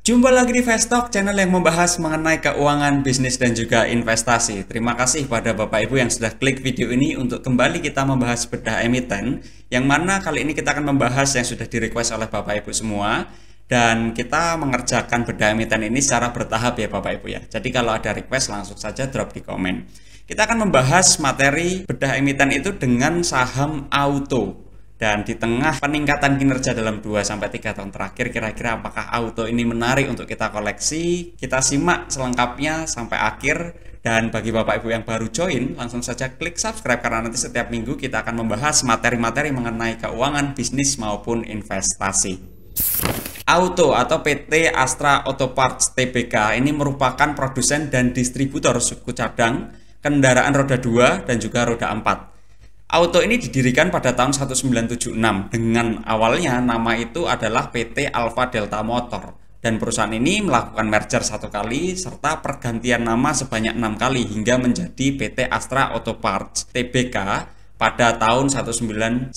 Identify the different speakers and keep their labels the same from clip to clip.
Speaker 1: Jumpa lagi di Vestok, channel yang membahas mengenai keuangan, bisnis, dan juga investasi. Terima kasih pada Bapak Ibu yang sudah klik video ini untuk kembali kita membahas bedah emiten, yang mana kali ini kita akan membahas yang sudah di-request oleh Bapak Ibu semua, dan kita mengerjakan bedah emiten ini secara bertahap ya Bapak Ibu ya. Jadi kalau ada request langsung saja drop di komen. Kita akan membahas materi bedah emiten itu dengan saham auto. Dan di tengah peningkatan kinerja dalam 2-3 tahun terakhir, kira-kira apakah auto ini menarik untuk kita koleksi? Kita simak selengkapnya sampai akhir. Dan bagi Bapak Ibu yang baru join, langsung saja klik subscribe karena nanti setiap minggu kita akan membahas materi-materi mengenai keuangan, bisnis maupun investasi. Auto atau PT Astra Auto Parts Tbk ini merupakan produsen dan distributor suku cadang, kendaraan roda 2 dan juga roda 4. Auto ini didirikan pada tahun 1976 dengan awalnya nama itu adalah PT Alfa Delta Motor, dan perusahaan ini melakukan merger 1 kali serta pergantian nama sebanyak 6 kali hingga menjadi PT Astra Auto Parts Tbk pada tahun 1997,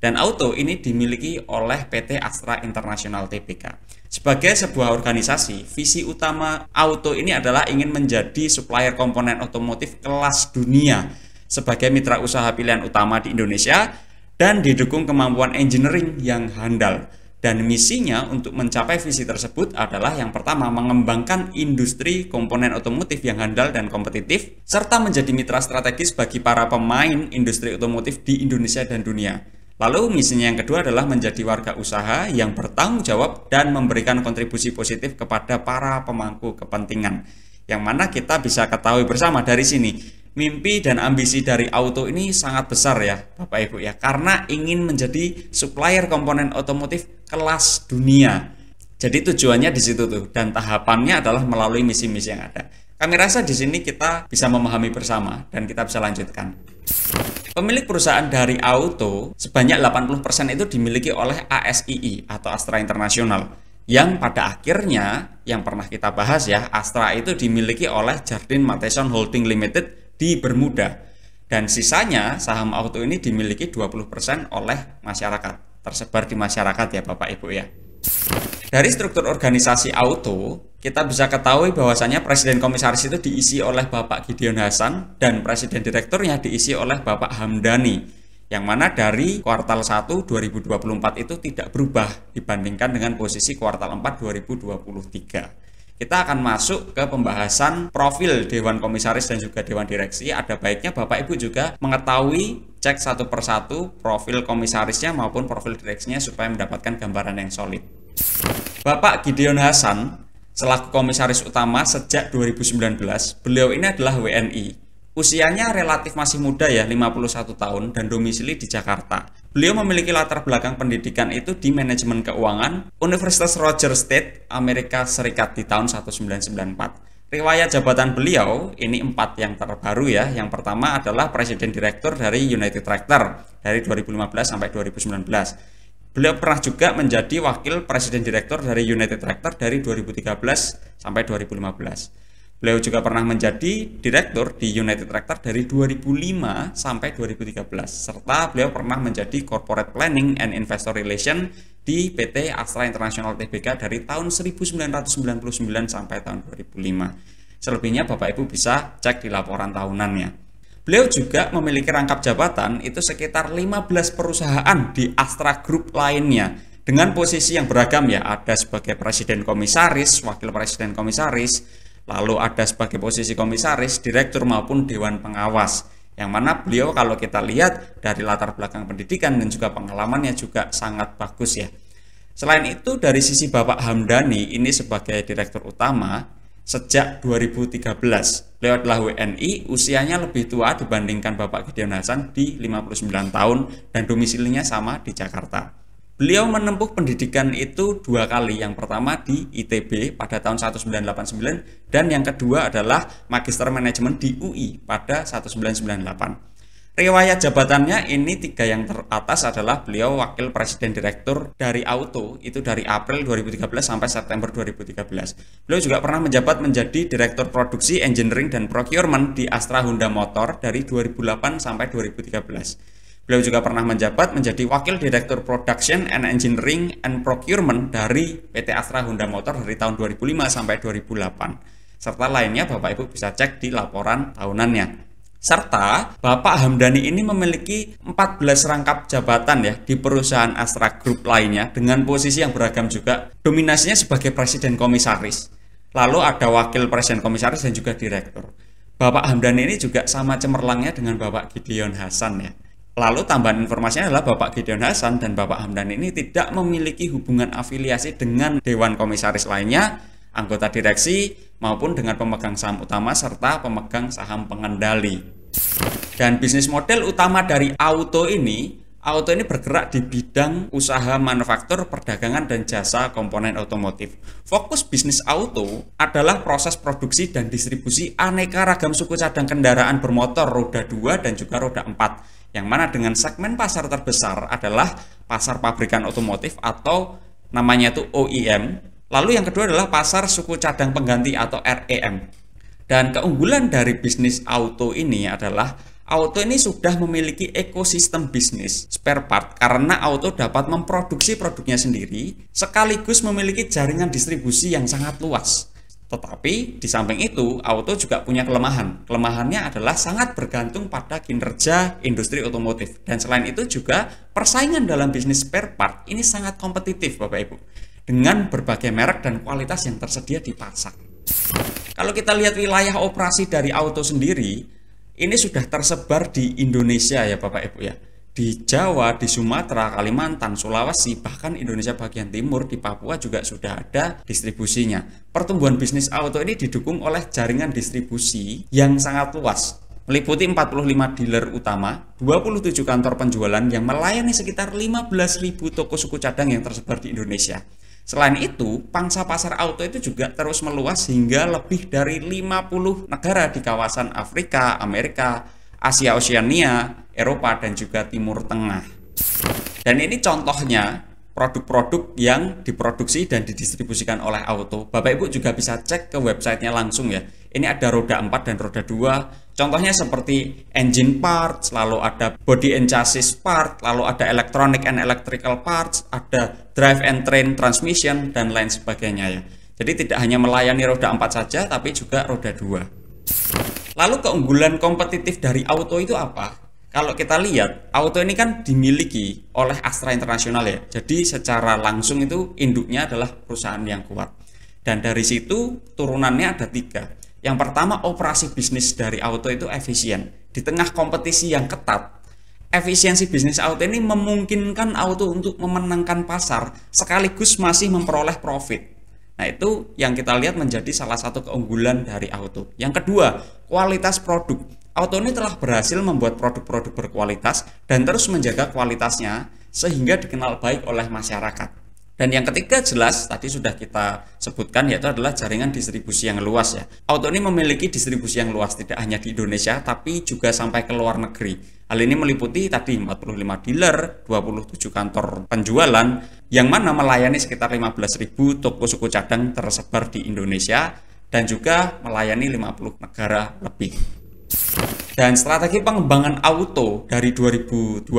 Speaker 1: dan auto ini dimiliki oleh PT Astra International Tbk. Sebagai sebuah organisasi, visi utama auto ini adalah ingin menjadi supplier komponen otomotif kelas dunia sebagai mitra usaha pilihan utama di Indonesia dan didukung kemampuan engineering yang handal. Dan misinya untuk mencapai visi tersebut adalah yang pertama, mengembangkan industri komponen otomotif yang handal dan kompetitif, serta menjadi mitra strategis bagi para pemain industri otomotif di Indonesia dan dunia. Lalu misinya yang kedua adalah menjadi warga usaha yang bertanggung jawab dan memberikan kontribusi positif kepada para pemangku kepentingan. Yang mana kita bisa ketahui bersama dari sini, mimpi dan ambisi dari auto ini sangat besar ya Bapak Ibu ya, karena ingin menjadi supplier komponen otomotif kelas dunia. Jadi tujuannya di situ tuh, dan tahapannya adalah melalui misi-misi yang ada. Kami rasa di sini kita bisa memahami bersama dan kita bisa lanjutkan. Pemilik perusahaan dari auto sebanyak 80% itu dimiliki oleh ASII atau Astra International, yang pada akhirnya yang pernah kita bahas ya, Astra itu dimiliki oleh Jardine Matheson Holding Limited di Bermuda, dan sisanya saham auto ini dimiliki 20% oleh masyarakat, tersebar di masyarakat ya Bapak Ibu ya. Dari struktur organisasi auto, kita bisa ketahui bahwasanya presiden komisaris itu diisi oleh Bapak Gideon Hasan dan presiden direkturnya diisi oleh Bapak Hamdani, yang mana dari kuartal 1 2024 itu tidak berubah dibandingkan dengan posisi kuartal 4 2023. Kita akan masuk ke pembahasan profil Dewan Komisaris dan juga Dewan Direksi. Ada baiknya Bapak Ibu juga mengetahui, cek satu persatu profil komisarisnya maupun profil direksinya supaya mendapatkan gambaran yang solid. Bapak Gideon Hasan selaku komisaris utama sejak 2019, beliau ini adalah WNI. Usianya relatif masih muda ya, 51 tahun, dan domisili di Jakarta. Beliau memiliki latar belakang pendidikan itu di manajemen keuangan Universitas Roger State, Amerika Serikat di tahun 1994. Riwayat jabatan beliau ini 4 yang terbaru ya. Yang pertama adalah Presiden Direktur dari United Tractor dari 2015 sampai 2019. Beliau pernah juga menjadi Wakil Presiden Direktur dari United Tractor dari 2013 sampai 2015. Beliau juga pernah menjadi direktur di United Tractor dari 2005 sampai 2013, serta beliau pernah menjadi Corporate Planning and Investor Relation di PT Astra International Tbk dari tahun 1999 sampai tahun 2005. Selebihnya Bapak Ibu bisa cek di laporan tahunannya. Beliau juga memiliki rangkap jabatan itu sekitar 15 perusahaan di Astra Group lainnya, dengan posisi yang beragam ya, ada sebagai Presiden Komisaris, Wakil Presiden Komisaris, lalu ada sebagai posisi komisaris, direktur maupun dewan pengawas, yang mana beliau kalau kita lihat dari latar belakang pendidikan dan juga pengalamannya juga sangat bagus ya. Selain itu dari sisi Bapak Hamdani ini sebagai direktur utama sejak 2013, beliau adalah WNI, usianya lebih tua dibandingkan Bapak Gideon Hasan di 59 tahun dan domisilinya sama di Jakarta. Beliau menempuh pendidikan itu 2 kali, yang pertama di ITB pada tahun 1989 dan yang kedua adalah Magister Manajemen di UI pada 1998. Riwayat jabatannya ini 3 yang teratas adalah beliau Wakil Presiden Direktur dari Auto itu dari April 2013 sampai September 2013. Beliau juga pernah menjabat menjadi Direktur Produksi, Engineering dan Procurement di Astra Honda Motor dari 2008 sampai 2013. Beliau juga pernah menjabat menjadi Wakil Direktur Production and Engineering and Procurement dari PT Astra Honda Motor dari tahun 2005 sampai 2008. Serta lainnya Bapak Ibu bisa cek di laporan tahunannya. Serta Bapak Hamdani ini memiliki 14 rangkap jabatan ya di perusahaan Astra Group lainnya dengan posisi yang beragam juga. Dominasinya sebagai Presiden Komisaris. Lalu ada Wakil Presiden Komisaris dan juga Direktur. Bapak Hamdani ini juga sama cemerlangnya dengan Bapak Gideon Hasan ya. Lalu tambahan informasinya adalah Bapak Gideon Hasan dan Bapak Hamdani ini tidak memiliki hubungan afiliasi dengan Dewan Komisaris lainnya, anggota direksi, maupun dengan pemegang saham utama serta pemegang saham pengendali. Dan bisnis model utama dari Auto ini bergerak di bidang usaha manufaktur, perdagangan, dan jasa komponen otomotif. Fokus bisnis Auto adalah proses produksi dan distribusi aneka ragam suku cadang kendaraan bermotor roda 2 dan juga roda 4. Yang mana dengan segmen pasar terbesar adalah pasar pabrikan otomotif atau namanya itu OEM. Lalu yang kedua adalah pasar suku cadang pengganti atau REM. Dan keunggulan dari bisnis Auto ini adalah Auto ini sudah memiliki ekosistem bisnis spare part karena Auto dapat memproduksi produknya sendiri sekaligus memiliki jaringan distribusi yang sangat luas. Tetapi di samping itu, Auto juga punya kelemahan. Kelemahannya adalah sangat bergantung pada kinerja industri otomotif. Dan selain itu juga persaingan dalam bisnis spare part ini sangat kompetitif Bapak Ibu. Dengan berbagai merek dan kualitas yang tersedia di pasar. Kalau kita lihat wilayah operasi dari Auto sendiri, ini sudah tersebar di Indonesia ya Bapak Ibu ya. Di Jawa, di Sumatera, Kalimantan, Sulawesi, bahkan Indonesia bagian timur, di Papua juga sudah ada distribusinya. Pertumbuhan bisnis Auto ini didukung oleh jaringan distribusi yang sangat luas, meliputi 45 dealer utama, 27 kantor penjualan yang melayani sekitar 15.000 toko suku cadang yang tersebar di Indonesia. Selain itu, pangsa pasar Auto itu juga terus meluas hingga lebih dari 50 negara di kawasan Afrika, Amerika, Asia Oceania, Eropa, dan juga Timur Tengah. Dan ini contohnya produk-produk yang diproduksi dan didistribusikan oleh Auto. Bapak Ibu juga bisa cek ke websitenya langsung ya. Ini ada roda 4 dan roda 2. Contohnya seperti engine parts, lalu ada body and chassis part, lalu ada electronic and electrical parts, ada drive and train transmission, dan lain sebagainya ya. Jadi tidak hanya melayani roda 4 saja, tapi juga roda 2. Lalu keunggulan kompetitif dari Auto itu apa? Kalau kita lihat, Auto ini kan dimiliki oleh Astra International ya. Jadi secara langsung itu induknya adalah perusahaan yang kuat. Dan dari situ turunannya ada 3. Yang pertama, operasi bisnis dari Auto itu efisien. Di tengah kompetisi yang ketat, efisiensi bisnis Auto ini memungkinkan Auto untuk memenangkan pasar sekaligus masih memperoleh profit. Nah, itu yang kita lihat menjadi salah satu keunggulan dari Auto. Yang kedua, kualitas produk. Auto ini telah berhasil membuat produk-produk berkualitas dan terus menjaga kualitasnya sehingga dikenal baik oleh masyarakat. Dan yang ketiga jelas tadi sudah kita sebutkan, yaitu adalah jaringan distribusi yang luas ya. Auto ini memiliki distribusi yang luas tidak hanya di Indonesia tapi juga sampai ke luar negeri. Hal ini meliputi tadi 45 dealer, 27 kantor penjualan yang mana melayani sekitar 15.000 toko suku cadang tersebar di Indonesia dan juga melayani 50 negara lebih. Dan strategi pengembangan Auto dari 2023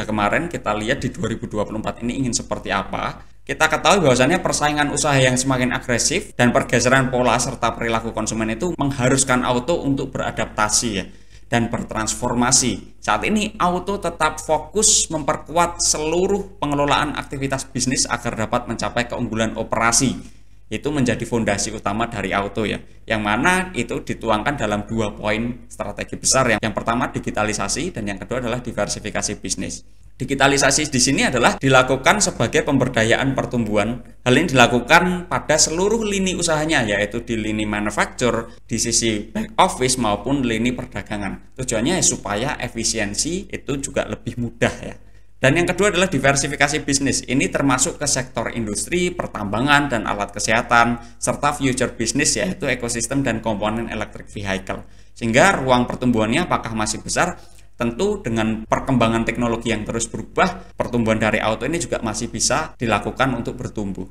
Speaker 1: kemarin kita lihat di 2024 ini ingin seperti apa. Kita ketahui bahwasannya persaingan usaha yang semakin agresif dan pergeseran pola serta perilaku konsumen itu mengharuskan Auto untuk beradaptasi ya, dan bertransformasi. Saat ini Auto tetap fokus memperkuat seluruh pengelolaan aktivitas bisnis agar dapat mencapai keunggulan operasi. Itu menjadi fondasi utama dari Auto ya, yang mana itu dituangkan dalam 2 poin strategi besar. Yang pertama digitalisasi dan yang kedua adalah diversifikasi bisnis. Digitalisasi di sini adalah dilakukan sebagai pemberdayaan pertumbuhan. Hal ini dilakukan pada seluruh lini usahanya, yaitu di lini manufaktur, di sisi back office maupun lini perdagangan. Tujuannya supaya efisiensi itu juga lebih mudah ya. Dan yang kedua adalah diversifikasi bisnis. Ini termasuk ke sektor industri, pertambangan, dan alat kesehatan, serta future bisnis yaitu ekosistem dan komponen electric vehicle. Sehingga ruang pertumbuhannya apakah masih besar? Tentu dengan perkembangan teknologi yang terus berubah, pertumbuhan dari Auto ini juga masih bisa dilakukan untuk bertumbuh.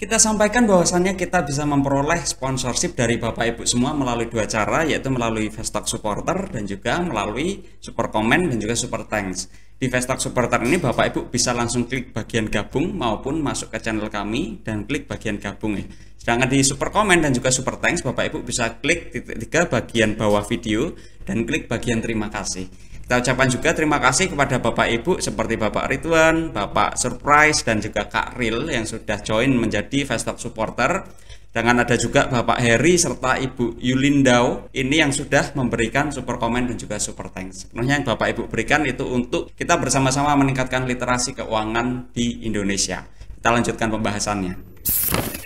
Speaker 1: Kita sampaikan bahwasannya kita bisa memperoleh sponsorship dari Bapak Ibu semua melalui dua cara, yaitu melalui Fasttalk Supporter dan juga melalui Super Comment dan juga Super Thanks. Di Fasttalk Supporter ini Bapak Ibu bisa langsung klik bagian gabung maupun masuk ke channel kami dan klik bagian gabung ya. Sedangkan di Super Comment dan juga Super Thanks Bapak Ibu bisa klik titik 3 bagian bawah video dan klik bagian terima kasih. Kita ucapkan juga terima kasih kepada Bapak Ibu seperti Bapak Ridwan, Bapak Surprise, dan juga Kak Ril yang sudah join menjadi Fasttalk Supporter. Dan ada juga Bapak Heri serta Ibu Yulindau ini yang sudah memberikan super comment dan juga super thanks. Sepenuhnya yang Bapak Ibu berikan itu untuk kita bersama-sama meningkatkan literasi keuangan di Indonesia. Kita lanjutkan pembahasannya.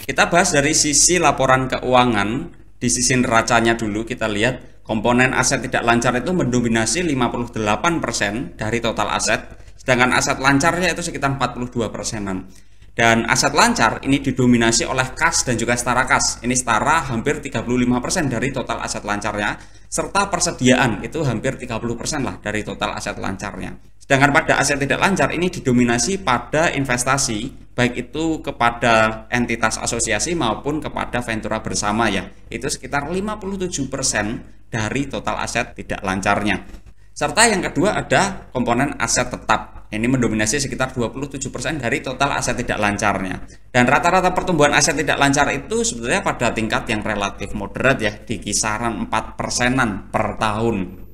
Speaker 1: Kita bahas dari sisi laporan keuangan, di sisi neracanya dulu kita lihat. Komponen aset tidak lancar itu mendominasi 58% dari total aset, sedangkan aset lancarnya itu sekitar 42%-an. Dan aset lancar ini didominasi oleh kas dan juga setara kas. Ini setara hampir 35% dari total aset lancarnya, serta persediaan itu hampir 30% lah dari total aset lancarnya. Sedangkan pada aset tidak lancar ini didominasi pada investasi, baik itu kepada entitas asosiasi maupun kepada ventura bersama ya. Itu sekitar 57% dari total aset tidak lancarnya. Serta yang kedua ada komponen aset tetap. Ini mendominasi sekitar 27% dari total aset tidak lancarnya. Dan rata-rata pertumbuhan aset tidak lancar itu sebetulnya pada tingkat yang relatif moderat ya, di kisaran 4%-an per tahun.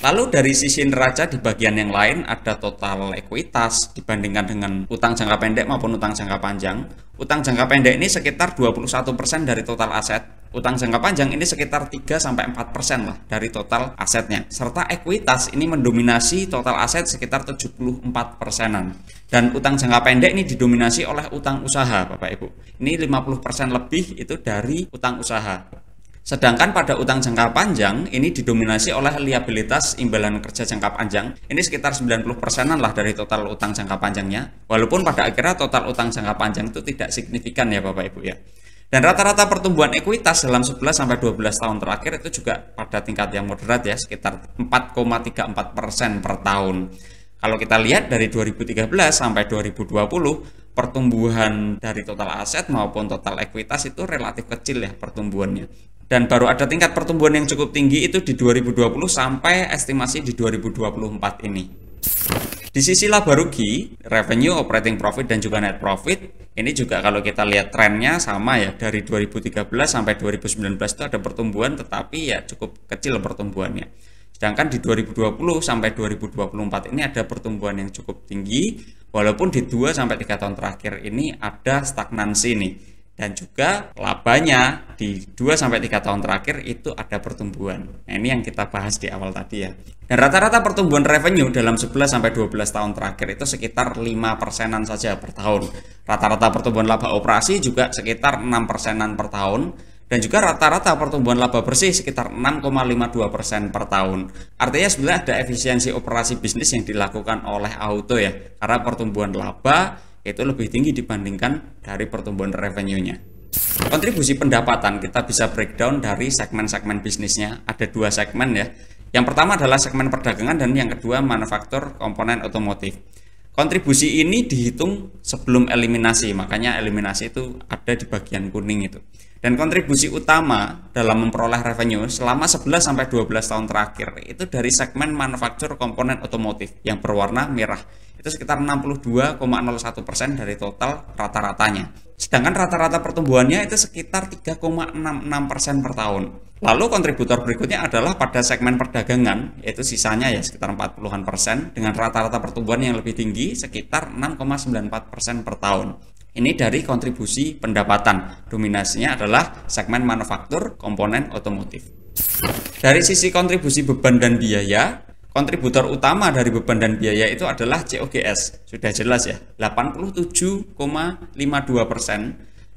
Speaker 1: Lalu dari sisi neraca di bagian yang lain ada total ekuitas dibandingkan dengan utang jangka pendek maupun utang jangka panjang. Utang jangka pendek ini sekitar 21% dari total aset. Utang jangka panjang ini sekitar 3-4% lah dari total asetnya. Serta ekuitas ini mendominasi total aset sekitar 74%-an. Dan utang jangka pendek ini didominasi oleh utang usaha Bapak Ibu. Ini 50% lebih itu dari utang usaha. Sedangkan pada utang jangka panjang ini didominasi oleh liabilitas imbalan kerja jangka panjang. Ini sekitar 90%-an lah dari total utang jangka panjangnya. Walaupun pada akhirnya total utang jangka panjang itu tidak signifikan ya Bapak Ibu ya. Dan rata-rata pertumbuhan ekuitas dalam 11-12 tahun terakhir itu juga pada tingkat yang moderat ya, sekitar 4,34% per tahun. Kalau kita lihat dari 2013 sampai 2020, pertumbuhan dari total aset maupun total ekuitas itu relatif kecil ya pertumbuhannya. Dan baru ada tingkat pertumbuhan yang cukup tinggi itu di 2020 sampai estimasi di 2024 ini. Di sisi laba rugi, revenue, operating profit, dan juga net profit, ini juga kalau kita lihat trennya sama ya, dari 2013 sampai 2019 itu ada pertumbuhan tetapi ya cukup kecil pertumbuhannya. Sedangkan di 2020 sampai 2024 ini ada pertumbuhan yang cukup tinggi, walaupun di 2-3 tahun terakhir ini ada stagnansi nih. Dan juga labanya di 2-3 tahun terakhir itu ada pertumbuhan. Nah, ini yang kita bahas di awal tadi ya. Dan rata-rata pertumbuhan revenue dalam 11-12 tahun terakhir itu sekitar 5%-an saja per tahun. Rata-rata pertumbuhan laba operasi juga sekitar 6%-an per tahun. Dan juga rata-rata pertumbuhan laba bersih sekitar 6,52% per tahun. Artinya sebenarnya ada efisiensi operasi bisnis yang dilakukan oleh auto ya. Karena pertumbuhan laba itu lebih tinggi dibandingkan dari pertumbuhan revenue-nya. Kontribusi pendapatan kita bisa breakdown dari segmen-segmen bisnisnya. Ada 2 segmen ya. Yang pertama adalah segmen perdagangan dan yang kedua manufaktur komponen otomotif. Kontribusi ini dihitung sebelum eliminasi, makanya eliminasi itu ada di bagian kuning itu. Dan kontribusi utama dalam memperoleh revenue selama 11-12 tahun terakhir itu dari segmen manufaktur komponen otomotif yang berwarna merah. Itu sekitar 62,01% dari total rata-ratanya. Sedangkan rata-rata pertumbuhannya itu sekitar 3,66% per tahun. Lalu kontributor berikutnya adalah pada segmen perdagangan, yaitu sisanya ya sekitar 40-an% dengan rata-rata pertumbuhan yang lebih tinggi sekitar 6,94% per tahun. Ini dari kontribusi pendapatan. Dominasinya adalah segmen manufaktur komponen otomotif. Dari sisi kontribusi beban dan biaya, kontributor utama dari beban dan biaya itu adalah COGS. Sudah jelas ya, 87,52%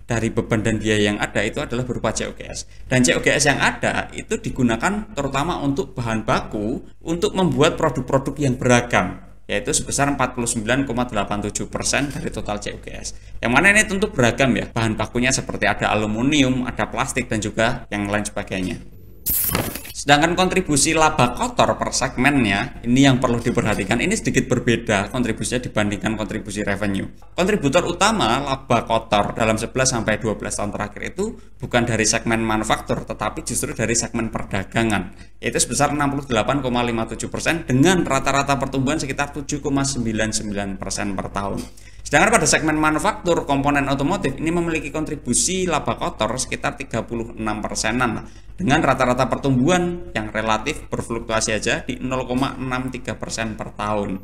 Speaker 1: dari beban dan biaya yang ada itu adalah berupa COGS. Dan COGS yang ada itu digunakan terutama untuk bahan baku untuk membuat produk-produk yang beragam, yaitu sebesar 49,87% dari total COGS. Yang mana ini tentu beragam ya, bahan bakunya seperti ada aluminium, ada plastik dan juga yang lain sebagainya. Sedangkan kontribusi laba kotor per segmennya, ini yang perlu diperhatikan, ini sedikit berbeda kontribusinya dibandingkan kontribusi revenue. Kontributor utama laba kotor dalam 11-12 tahun terakhir itu bukan dari segmen manufaktur, tetapi justru dari segmen perdagangan, yaitu sebesar 68,57% dengan rata-rata pertumbuhan sekitar 7,99% per tahun. Sedangkan pada segmen manufaktur komponen otomotif ini memiliki kontribusi laba kotor sekitar 36%-an dengan rata-rata pertumbuhan yang relatif berfluktuasi aja di 0,63% per tahun.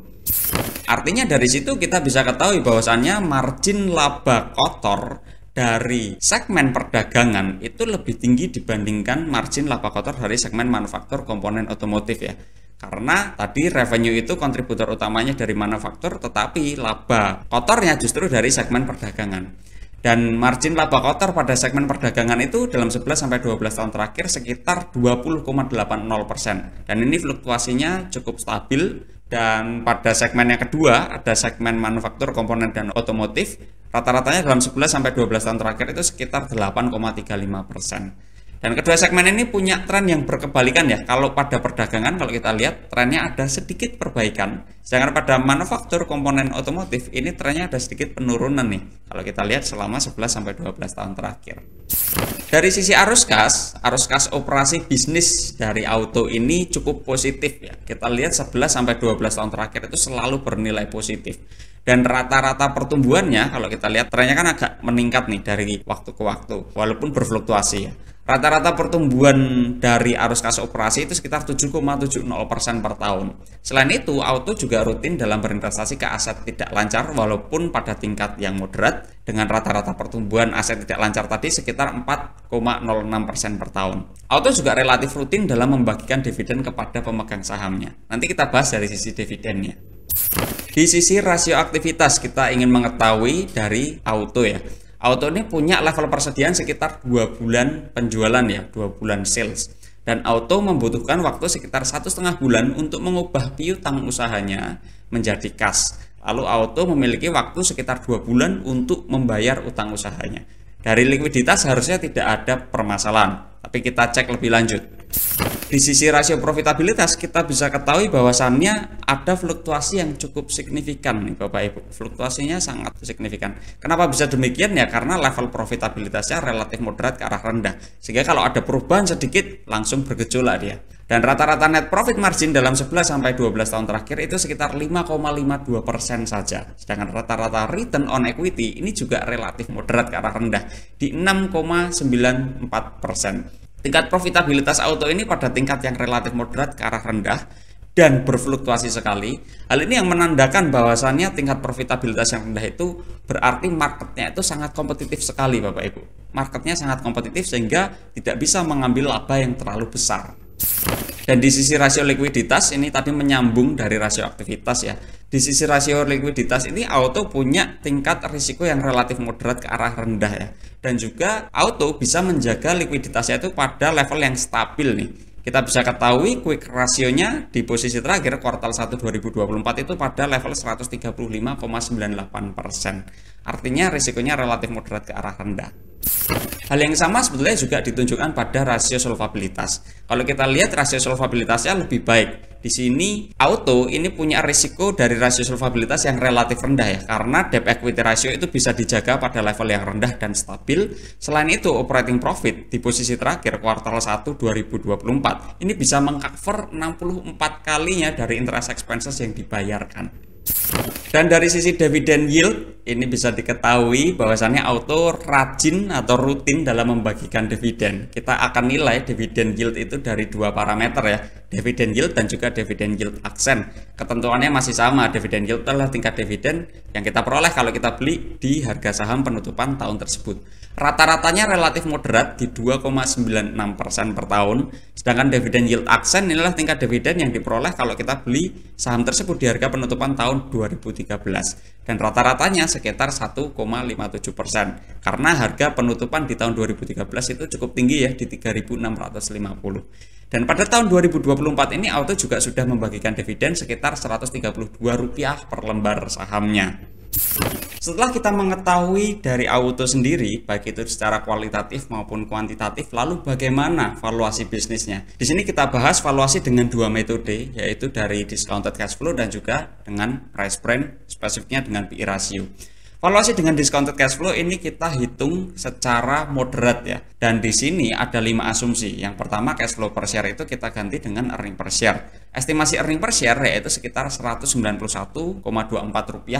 Speaker 1: Artinya dari situ kita bisa ketahui bahwasannya margin laba kotor dari segmen perdagangan itu lebih tinggi dibandingkan margin laba kotor dari segmen manufaktur komponen otomotif ya. Karena tadi revenue itu kontributor utamanya dari manufaktur, tetapi laba kotornya justru dari segmen perdagangan. Dan margin laba kotor pada segmen perdagangan itu dalam 11-12 tahun terakhir sekitar 20,80%. Dan ini fluktuasinya cukup stabil. Dan pada segmen yang kedua, ada segmen manufaktur komponen dan otomotif, rata-ratanya dalam 11-12 tahun terakhir itu sekitar 8,35%. Dan kedua segmen ini punya tren yang berkebalikan ya. Kalau pada perdagangan, kalau kita lihat trennya ada sedikit perbaikan. Sedangkan pada manufaktur komponen otomotif ini trennya ada sedikit penurunan nih. Kalau kita lihat selama 11-12 tahun terakhir. Dari sisi arus kas operasi bisnis dari auto ini cukup positif ya. Kita lihat 11-12 tahun terakhir itu selalu bernilai positif. Dan rata-rata pertumbuhannya kalau kita lihat trennya kan agak meningkat nih dari waktu ke waktu walaupun berfluktuasi ya. Rata-rata pertumbuhan dari arus kas operasi itu sekitar 7,70% per tahun. Selain itu, auto juga rutin dalam berinvestasi ke aset tidak lancar walaupun pada tingkat yang moderat dengan rata-rata pertumbuhan aset tidak lancar tadi sekitar 4,06% per tahun. Auto juga relatif rutin dalam membagikan dividen kepada pemegang sahamnya. Nanti kita bahas dari sisi dividennya. Di sisi rasio aktivitas kita ingin mengetahui dari auto ya. Auto ini punya level persediaan sekitar 2 bulan penjualan ya, 2 bulan sales. Dan auto membutuhkan waktu sekitar 1,5 bulan untuk mengubah piutang usahanya menjadi kas. Lalu auto memiliki waktu sekitar 2 bulan untuk membayar utang usahanya. Dari likuiditas harusnya tidak ada permasalahan, tapi kita cek lebih lanjut. Di sisi rasio profitabilitas kita bisa ketahui bahwasannya ada fluktuasi yang cukup signifikan nih Bapak Ibu. Fluktuasinya sangat signifikan. Kenapa bisa demikian ya? Karena level profitabilitasnya relatif moderat ke arah rendah. Sehingga kalau ada perubahan sedikit langsung bergejolak dia. Dan rata-rata net profit margin dalam 11-12 tahun terakhir itu sekitar 5,52% saja. Sedangkan rata-rata return on equity ini juga relatif moderat ke arah rendah di 6,94%. Tingkat profitabilitas auto ini pada tingkat yang relatif moderat ke arah rendah dan berfluktuasi sekali. Hal ini yang menandakan bahwasannya tingkat profitabilitas yang rendah itu berarti marketnya itu sangat kompetitif sekali Bapak Ibu. Marketnya sangat kompetitif sehingga tidak bisa mengambil laba yang terlalu besar. Dan di sisi rasio likuiditas ini tadi menyambung dari rasio aktivitas ya. Di sisi rasio likuiditas ini auto punya tingkat risiko yang relatif moderat ke arah rendah ya. Dan juga auto bisa menjaga likuiditasnya itu pada level yang stabil nih. Kita bisa ketahui quick rasionya di posisi terakhir kuartal 1 2024 itu pada level 135,98%. Artinya risikonya relatif moderat ke arah rendah. Hal yang sama sebetulnya juga ditunjukkan pada rasio solvabilitas. Kalau kita lihat rasio solvabilitasnya lebih baik. Di sini auto ini punya risiko dari rasio solvabilitas yang relatif rendah ya, karena debt equity ratio itu bisa dijaga pada level yang rendah dan stabil. Selain itu operating profit di posisi terakhir kuartal 1 2024 ini bisa mengcover 64 kalinya dari interest expenses yang dibayarkan. Dan dari sisi dividen yield ini bisa diketahui bahwasannya auto rajin atau rutin dalam membagikan dividen. Kita akan nilai dividen yield itu dari dua parameter ya, dividen yield dan juga dividen yield aksen. Ketentuannya masih sama, dividen yield adalah tingkat dividen yang kita peroleh kalau kita beli di harga saham penutupan tahun tersebut. Rata-ratanya relatif moderat di 2,96% per tahun. Sedangkan dividen yield aksen inilah tingkat dividen yang diperoleh kalau kita beli saham tersebut di harga penutupan tahun 2013. Dan rata-ratanya sekitar 1,57%. Karena harga penutupan di tahun 2013 itu cukup tinggi ya, di 3.650. Dan pada tahun 2024 ini auto juga sudah membagikan dividen sekitar Rp132 per lembar sahamnya. Setelah kita mengetahui dari auto sendiri, baik itu secara kualitatif maupun kuantitatif, lalu bagaimana valuasi bisnisnya? Di sini kita bahas valuasi dengan dua metode, yaitu dari discounted cash flow dan juga dengan price brand, spesifiknya dengan PE ratio. Valuasi dengan discounted cash flow ini kita hitung secara moderat ya. Dan di sini ada 5 asumsi. Yang pertama, cash flow per share itu kita ganti dengan earning per share. Estimasi earning per share yaitu sekitar Rp191,24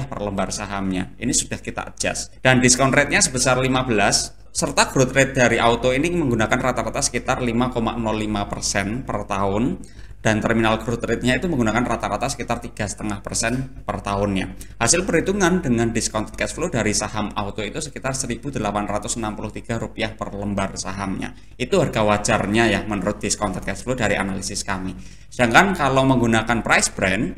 Speaker 1: per lembar sahamnya. Ini sudah kita adjust. Dan discount rate-nya sebesar 15, serta growth rate dari auto ini menggunakan rata-rata sekitar 5,05% per tahun. Dan terminal growth rate-nya itu menggunakan rata-rata sekitar 3,5% per tahunnya. Hasil perhitungan dengan discounted cash flow dari saham auto itu sekitar Rp1.863 per lembar sahamnya. Itu harga wajarnya ya menurut discounted cash flow dari analisis kami. Sedangkan kalau menggunakan price brand,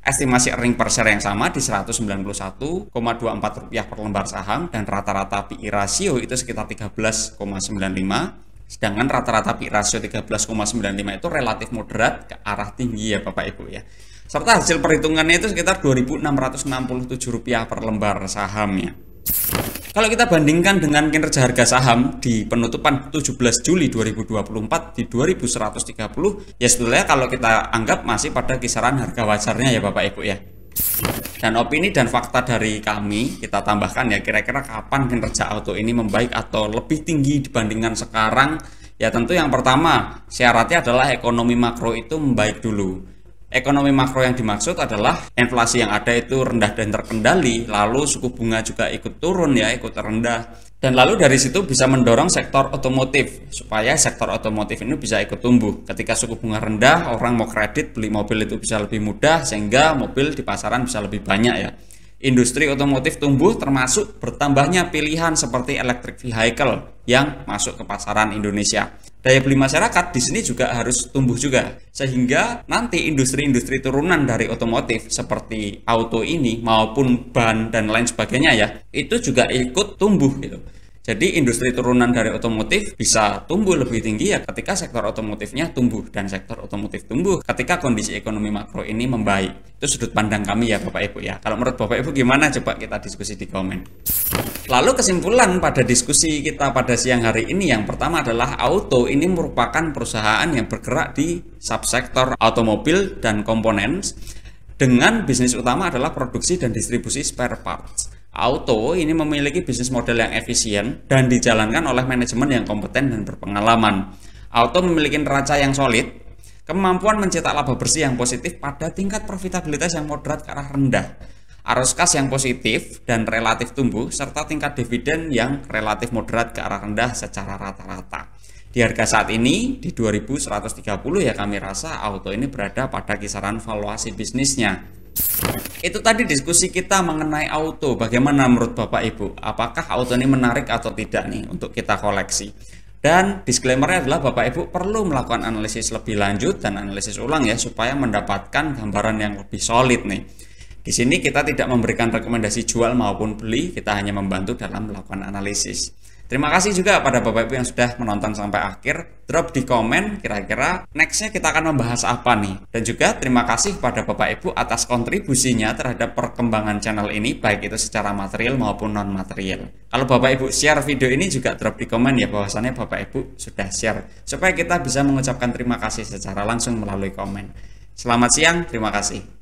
Speaker 1: estimasi earning per share yang sama di Rp191,24 per lembar saham dan rata-rata PE ratio itu sekitar 13,95. Sedangkan rata-rata PE ratio 13,95 itu relatif moderat ke arah tinggi ya Bapak Ibu ya. Serta hasil perhitungannya itu sekitar Rp2.667 per lembar sahamnya. Kalau kita bandingkan dengan kinerja harga saham di penutupan 17 Juli 2024 di 2130, ya sebetulnya kalau kita anggap masih pada kisaran harga wajarnya ya Bapak Ibu ya. Dan opini dan fakta dari kami kita tambahkan ya, kira-kira kapan kinerja auto ini membaik atau lebih tinggi dibandingkan sekarang. Ya tentu yang pertama syaratnya adalah ekonomi makro itu membaik dulu. Ekonomi makro yang dimaksud adalah inflasi yang ada itu rendah dan terkendali, lalu suku bunga juga ikut turun ya, ikut rendah. Dan lalu dari situ bisa mendorong sektor otomotif supaya sektor otomotif ini bisa ikut tumbuh. Ketika suku bunga rendah, orang mau kredit beli mobil itu bisa lebih mudah sehingga mobil di pasaran bisa lebih banyak ya. Industri otomotif tumbuh termasuk bertambahnya pilihan seperti electric vehicle yang masuk ke pasaran Indonesia. Daya beli masyarakat di sini juga harus tumbuh juga, sehingga nanti industri-industri turunan dari otomotif seperti auto ini maupun ban dan lain sebagainya ya, itu juga ikut tumbuh gitu. Jadi industri turunan dari otomotif bisa tumbuh lebih tinggi ya ketika sektor otomotifnya tumbuh, dan sektor otomotif tumbuh ketika kondisi ekonomi makro ini membaik. Itu sudut pandang kami ya Bapak Ibu ya. Kalau menurut Bapak Ibu gimana, coba kita diskusi di komen. Lalu kesimpulan pada diskusi kita pada siang hari ini, yang pertama adalah auto ini merupakan perusahaan yang bergerak di subsektor otomobil dan komponen dengan bisnis utama adalah produksi dan distribusi spare parts. Auto ini memiliki bisnis model yang efisien dan dijalankan oleh manajemen yang kompeten dan berpengalaman. Auto memiliki neraca yang solid, kemampuan mencetak laba bersih yang positif pada tingkat profitabilitas yang moderat ke arah rendah, arus kas yang positif dan relatif tumbuh, serta tingkat dividen yang relatif moderat ke arah rendah secara rata-rata. Di harga saat ini di 2130 ya, kami rasa auto ini berada pada kisaran valuasi bisnisnya. Itu tadi diskusi kita mengenai auto. Bagaimana menurut Bapak Ibu? Apakah auto ini menarik atau tidak nih untuk kita koleksi? Dan disclaimer-nya adalah Bapak Ibu perlu melakukan analisis lebih lanjut dan analisis ulang ya, supaya mendapatkan gambaran yang lebih solid nih. Di sini kita tidak memberikan rekomendasi jual maupun beli, kita hanya membantu dalam melakukan analisis. Terima kasih juga pada Bapak Ibu yang sudah menonton sampai akhir. Drop di komen kira-kira nextnya kita akan membahas apa nih. Dan juga terima kasih pada Bapak Ibu atas kontribusinya terhadap perkembangan channel ini, baik itu secara material maupun non material. Kalau Bapak Ibu share video ini juga drop di komen ya, bahwasannya Bapak Ibu sudah share, supaya kita bisa mengucapkan terima kasih secara langsung melalui komen. Selamat siang, terima kasih.